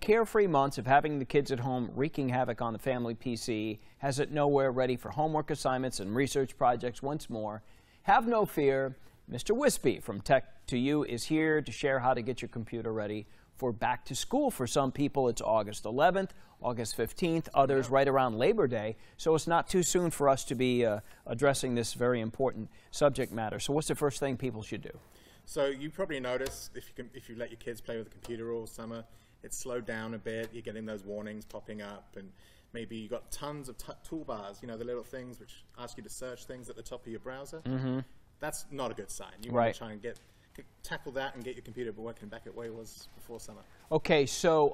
Carefree months of having the kids at home wreaking havoc on the family PC has it nowhere ready for homework assignments and research projects once more. Have no fear. Mr. Wispy from Tech to You is here to share how to get your computer ready for back to school. For some people, it's August 11th, August 15th, others right around Labor Day. So it's not too soon for us to be addressing this very important subject matter. So what's the first thing people should do? So you probably notice if you let your kids play with the computer all summer, it's slowed down a bit. You're getting those warnings popping up, and maybe you've got tons of toolbars, you know, the little things which ask you to search things at the top of your browser. Mm-hmm. That's not a good sign. You want to try and tackle that and get your computer working back at the way it was before summer. Okay, so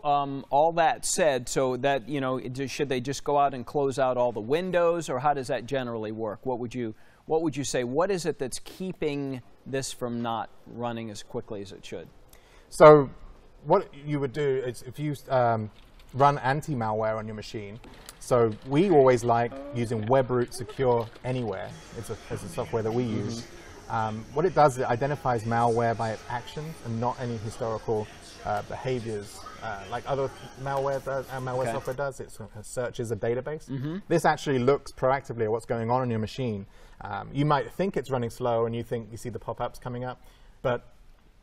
all that said, so that, you know, should they just go out and close out all the windows, or how does that generally work? What would you say? What is it that's keeping this from not running as quickly as it should? So what you would do is if you run anti-malware on your machine. So we always like using WebRoot Secure Anywhere. It's a software that we use. What it does is it identifies malware by its actions and not any historical behaviors like other malware software does. It searches a database. This actually looks proactively at what's going on in your machine. You might think it's running slow and you see the pop-ups coming up, but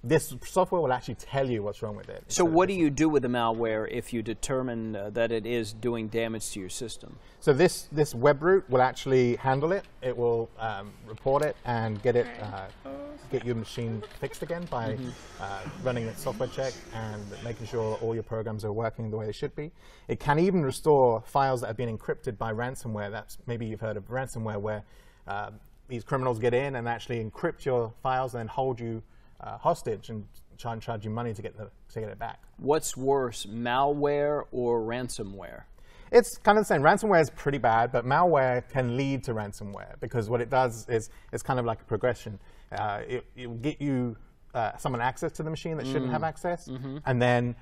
this software will actually tell you what's wrong with it. So what do you do with the malware if you determine that it is doing damage to your system? So this WebRoot will actually handle it. It will report it and get your machine fixed again by running a software check and making sure all your programs are working the way they should be. It can even restore files that have been encrypted by ransomware. Maybe you've heard of ransomware, where these criminals get in and actually encrypt your files and then hold you hostage and try and charge you money to get it back. What's worse, malware or ransomware? It's kind of the same. Ransomware is pretty bad, but malware can lead to ransomware, because what it does is it's kind of like a progression. It will get you someone access to the machine that shouldn't have access, and then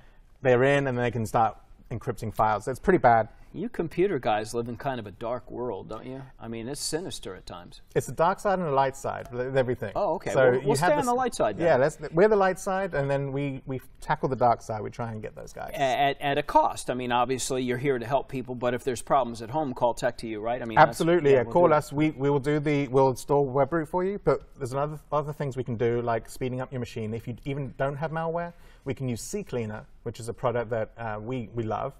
they're in and they can start encrypting files. It's pretty bad. You computer guys live in kind of a dark world, don't you? I mean, it's sinister at times. It's the dark side and the light side with everything. Oh, okay. So we'll stay on the light side then. Yeah, we're the light side, and then we tackle the dark side. We try and get those guys. At a cost. I mean, obviously, you're here to help people, but if there's problems at home, call Tech to You, right? I mean, absolutely. Yeah, call us. We'll install WebRoot for you, but there's other things we can do, like speeding up your machine. If you even don't have malware, we can use CCleaner, which is a product that we love.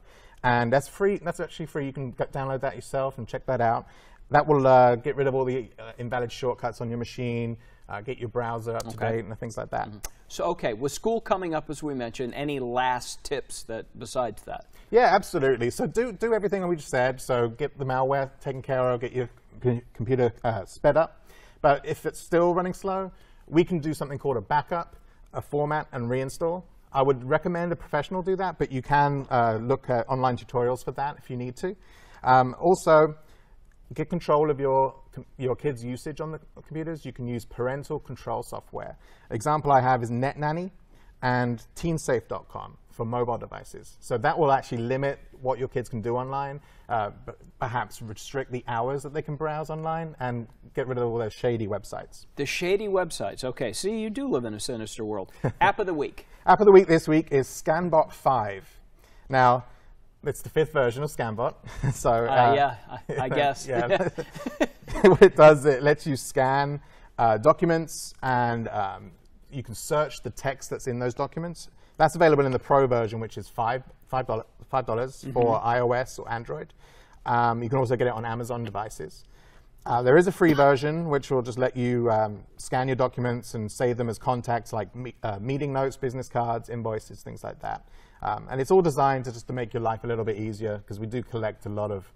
And that's free. That's actually free. You can download that yourself and check that out. That will get rid of all the invalid shortcuts on your machine, get your browser up to date, and things like that. So, okay, with school coming up, as we mentioned, any last tips besides that? Yeah, absolutely. So do everything that we just said. So get the malware taken care of, get your computer sped up. But if it's still running slow, we can do something called a backup, a format, and reinstall. I would recommend a professional do that, but you can look at online tutorials for that if you need to. Also, get control of your kids' usage on the computers. You can use parental control software. Example I have is NetNanny and teensafe.com for mobile devices. So that will actually limit what your kids can do online, but perhaps restrict the hours that they can browse online, and get rid of all those shady websites. The shady websites. Okay, see, you do live in a sinister world. App of the week. App of the week this week is ScanBot 5. Now, it's the 5th version of ScanBot. So yeah, I guess. Yeah. What it does, it lets you scan documents, and you can search the text that's in those documents. That's available in the Pro version, which is $5 for iOS or Android. You can also get it on Amazon devices. There is a free version, which will just let you scan your documents and save them as contacts, like meeting notes, business cards, invoices, things like that. And it's all designed to make your life a little bit easier, because we do collect a lot of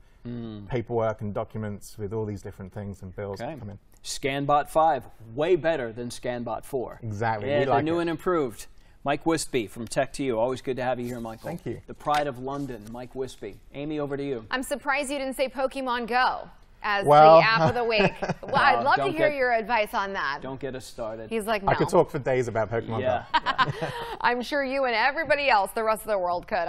paperwork and documents with all these different things and bills that come in. ScanBot 5, way better than ScanBot 4. Exactly. Yeah, they're new and improved. Mike Wispy from Tech to You. Always good to have you here, Michael. Thank you. The pride of London, Mike Wispy. Amy, over to you. I'm surprised you didn't say Pokemon Go as the app of the week. Well, I'd love to hear your advice on that. Don't get us started. He's like, no. I could talk for days about Pokemon Go. I'm sure you and everybody else, the rest of the world, could.